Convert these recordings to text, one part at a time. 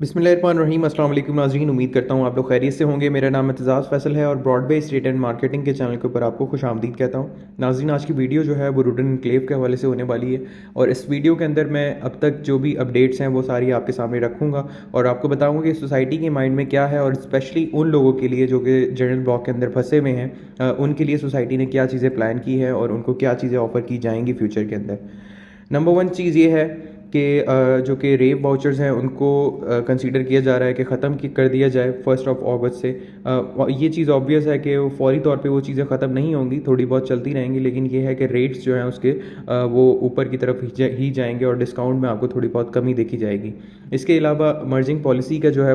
बिस्मिल्लाहिर्रहमानिर्रहीम। अस्सलाम वालेकुम नाज़रीन, उम्मीद करता हूँ आप लोग खैरियत से होंगे। मेरा नाम एतज़ाज़ फ़ैसल है और ब्रॉडवे स्टेट एंड मार्केटिंग के चैनल के ऊपर आपको खुशामदीद कहता हूँ। नाज़रीन, आज की वीडियो जो है वो वुडन एन्क्लेव के हवाले से होने वाली है और इस वीडियो के अंदर मैं अब तक जो भी अपडेट्स हैं वो सारी आपके सामने रखूँगा और आपको बताऊँगा कि सोसाइटी के माइंड में क्या है और स्पेशली उन लोगों के लिए जो कि जनरल ब्लॉक के अंदर फंसे हुए हैं, उनके लिए सोसाइटी ने क्या चीज़ें प्लान की है और उनको क्या चीज़ें ऑफ़र की जाएंगी फ्यूचर के अंदर। नंबर वन चीज़ ये है कि जो कि रेप वाउचर्स हैं उनको कंसीडर किया जा रहा है कि ख़त्म कर दिया जाए 1 अगस्त से। ये चीज़ ऑब्वियस है कि वो फौरी तौर पे वो चीज़ें ख़त्म नहीं होंगी, थोड़ी बहुत चलती रहेंगी, लेकिन ये है कि रेट्स जो हैं उसके वो ऊपर की तरफ ही जाएंगे और डिस्काउंट में आपको थोड़ी बहुत कमी देखी जाएगी। इसके अलावा मर्जिंग पॉलिसी का जो है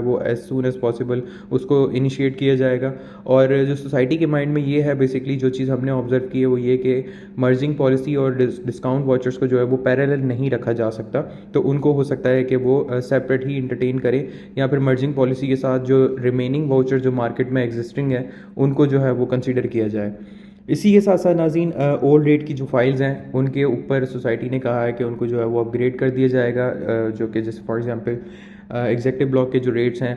वो एज़ सून एज़ पॉसिबल उसको इनिशिएट किया जाएगा। और जो सोसाइटी के माइंड में ये है, बेसिकली जो चीज़ हमने ऑब्ज़र्व की है वो ये कि मर्जिंग पॉलिसी और डिस्काउंट वाचर्स को जो है वो पैरेलल नहीं रखा जा सकता, तो उनको हो सकता है कि वो सेपरेट ही इंटरटेन करें या फिर मर्जिंग पॉलिसी के साथ जो रिमेनिंग वाउचर जो मार्केट में एग्जिस्टिंग है उनको जो है वो कंसीडर किया जाए। इसी के साथ साथ नाज़रीन, ओल्ड रेट की जो फाइल्स हैं उनके ऊपर सोसाइटी ने कहा है कि उनको जो है वो अपग्रेड कर दिया जाएगा, जो कि जैसे फॉर एग्जांपल एग्जेक्टिव ब्लॉक के जो रेट्स हैं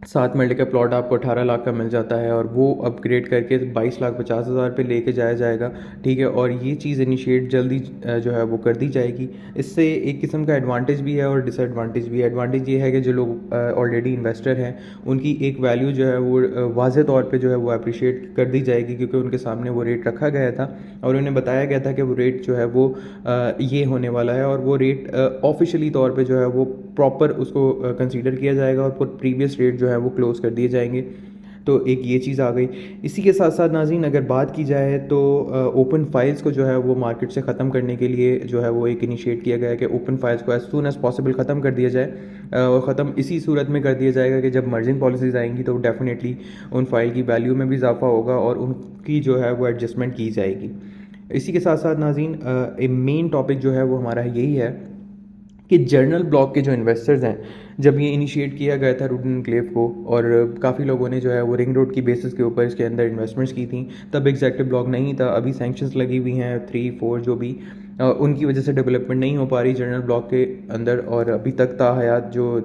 7 मरले का प्लॉट आपको 18 लाख का मिल जाता है और वो अपग्रेड करके 22,50,000 पे लेके जाया जाएगा। ठीक है, और ये चीज़ इनिशिएट जल्दी जो है वो कर दी जाएगी। इससे एक किस्म का एडवांटेज भी है और डिसएडवांटेज भी है। एडवांटेज ये है कि जो लोग ऑलरेडी इन्वेस्टर हैं उनकी एक वैल्यू जो है वो वाज़े तौर पे जो है वो अप्रिशिएट कर दी जाएगी, क्योंकि उनके सामने वो रेट रखा गया था और उन्हें बताया गया था कि वो रेट जो है वो ये होने वाला है और वो रेट ऑफिशियली तौर पे जो है वो प्रॉपर उसको कंसीडर किया जाएगा और प्रीवियस रेट जो है वो क्लोज़ कर दिए जाएंगे। तो एक ये चीज़ आ गई। इसी के साथ साथ नाज़रीन, अगर बात की जाए तो ओपन फाइल्स को जो है वो मार्केट से ख़त्म करने के लिए जो है वो एक इनिशिएट किया गया है कि ओपन फाइल्स को एज सून एज़ पॉसिबल ख़त्म कर दिया जाए। और ख़त्म इसी सूरत में कर दिया जाएगा कि जब मर्जिंग पॉलिसीज़ आएंगी तो डेफिनेटली उन फाइल की वैल्यू में भी इजाफा होगा और उनकी जो है वो एडजस्टमेंट की जाएगी। इसी के साथ साथ नाज़रीन, एक मेन टॉपिक जो है वो हमारा यही है कि जर्नल ब्लॉक के जो इन्वेस्टर्स हैं, जब ये इनिशिएट किया गया था वुडन एन्क्लेव को और काफ़ी लोगों ने जो है वो रिंग रोड की बेसिस के ऊपर इसके अंदर इन्वेस्टमेंट्स की थी, तब एग्जैक्टिव ब्लॉक नहीं था। अभी सैंक्शंस लगी हुई हैं 3-4 जो भी, उनकी वजह से डेवलपमेंट नहीं हो पा रही जनरल ब्लॉक के अंदर और अभी तक ताहयात जो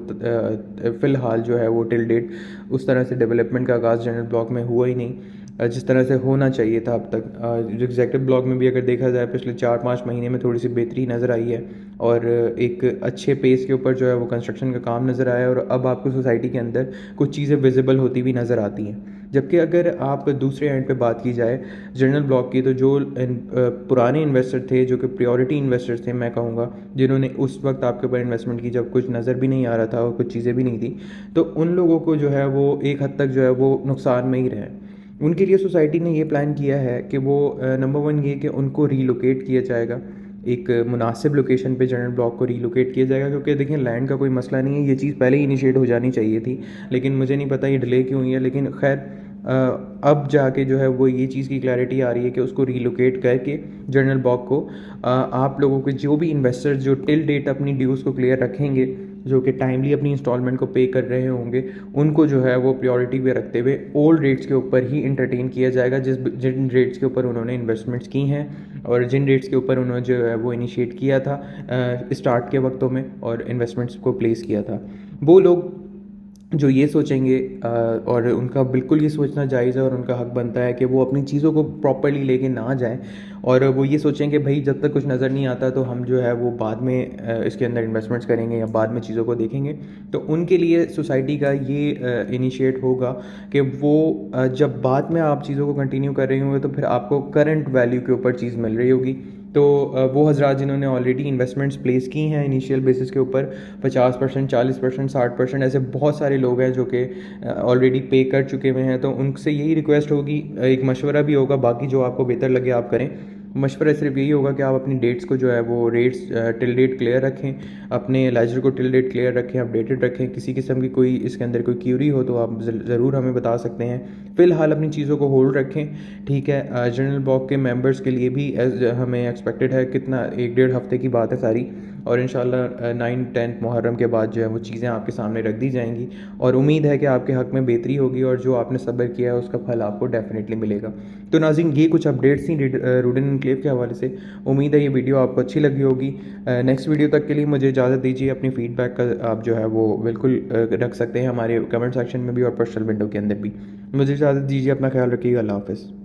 फ़िलहाल जो है वो टिल डेट उस तरह से डेवलपमेंट का आगाज़ जनरल ब्लॉक में हुआ ही नहीं जिस तरह से होना चाहिए था अब तक। जो एग्जेक्टिव ब्लॉक में भी अगर देखा जाए पिछले 4-5 महीने में थोड़ी सी बेहतरी नज़र आई है और एक अच्छे पेस के ऊपर जो है वो कंस्ट्रक्शन का काम नज़र आया है और अब आपको सोसाइटी के अंदर कुछ चीज़ें विजिबल होती हुई नज़र आती हैं। जबकि अगर आप दूसरे एंड पे बात की जाए जनरल ब्लॉक की, तो जो पुराने इन्वेस्टर थे जो कि प्रायोरिटी इन्वेस्टर्स थे मैं कहूँगा, जिन्होंने उस वक्त आपके ऊपर इन्वेस्टमेंट की जब कुछ नज़र भी नहीं आ रहा था और कुछ चीज़ें भी नहीं थी, तो उन लोगों को जो है वो एक हद तक जो है वो नुकसान में ही रहे। उनके लिए सोसाइटी ने ये प्लान किया है कि वो नंबर वन ये कि उनको रीलोकेट किया जाएगा, एक मुनासिब लोकेशन पे जनरल ब्लॉक को रीलोकेट किया जाएगा, क्योंकि देखिए लैंड का कोई मसला नहीं है, ये चीज़ पहले ही इनिशिएट हो जानी चाहिए थी, लेकिन मुझे नहीं पता ये डिले क्यों हुई है। लेकिन खैर अब जाके जो है वो ये चीज़ की क्लैरिटी आ रही है कि उसको रीलोकेट करके जनरल ब्लॉक को आप लोगों के जो भी इन्वेस्टर्स जो टिल डेट अपनी ड्यूज़ को क्लियर रखेंगे, जो कि टाइमली अपनी इंस्टॉलमेंट को पे कर रहे होंगे, उनको जो है वो प्रायोरिटी पे रखते हुए ओल्ड रेट्स के ऊपर ही इंटरटेन किया जाएगा, जिन रेट्स के ऊपर उन्होंने इन्वेस्टमेंट्स की हैं और जिन रेट्स के ऊपर उन्होंने जो है वो इनिशिएट किया था स्टार्ट के वक्तों में और इन्वेस्टमेंट्स को प्लेस किया था। वो लोग जो ये सोचेंगे और उनका बिल्कुल ये सोचना जायज़ है और उनका हक बनता है कि वो अपनी चीज़ों को प्रॉपर्ली लेके ना जाएं और वो ये सोचें कि भाई जब तक कुछ नज़र नहीं आता तो हम जो है वो बाद में इसके अंदर इन्वेस्टमेंट्स करेंगे या बाद में चीज़ों को देखेंगे। तो उनके लिए सोसाइटी का ये इनिशिएट होगा कि वो जब बाद में आप चीज़ों को कंटिन्यू कर रहे होंगे तो फिर आपको करंट वैल्यू के ऊपर चीज़ मिल रही होगी। तो वो हजरात जिन्होंने ऑलरेडी इन्वेस्टमेंट्स प्लेस की हैं इनिशियल बेसिस के ऊपर 50%, 40%, 60%, ऐसे बहुत सारे लोग हैं जो कि ऑलरेडी पे कर चुके हुए हैं, तो उनसे यही रिक्वेस्ट होगी, एक मशवरा भी होगा, बाकी जो आपको बेहतर लगे आप करें। मशवरा सिर्फ यही होगा कि आप अपनी डेट्स को जो है वो रेट्स टिल डेट क्लियर रखें, अपने लेजर को टिल डेट क्लियर रखें, अपडेटेड रखें। किसी किस्म की कोई इसके अंदर कोई क्यूरी हो तो आप ज़रूर हमें बता सकते हैं। फ़िलहाल अपनी चीज़ों को होल्ड रखें, ठीक है। जनरल ब्लॉक के मेंबर्स के लिए भी हमें एक्सपेक्टेड है, कितना 1-1.5 हफ्ते की बात है सारी, और इंशाल्लाह 9-10 मुहर्रम के बाद जो है वो चीज़ें आपके सामने रख दी जाएंगी और उम्मीद है कि आपके हक़ में बेहतरी होगी और जो आपने सब्र किया है उसका फल आपको डेफिनेटली मिलेगा। तो नाज़रीन, ये कुछ अपडेट्स थी रूडन एनक्लेव के हवाले से। उम्मीद है ये वीडियो आपको अच्छी लगी होगी। नेक्स्ट वीडियो तक के लिए मुझे इजाज़त दीजिए। अपनी फ़ीडबैक का आप जो है वो बिल्कुल रख सकते हैं हमारे कमेंट सेक्शन में भी और पर्सनल विंडो के अंदर भी। मुझे इजाज़त दीजिए, अपना ख्याल रखिएगा। अल्लाह हाफ़िज़।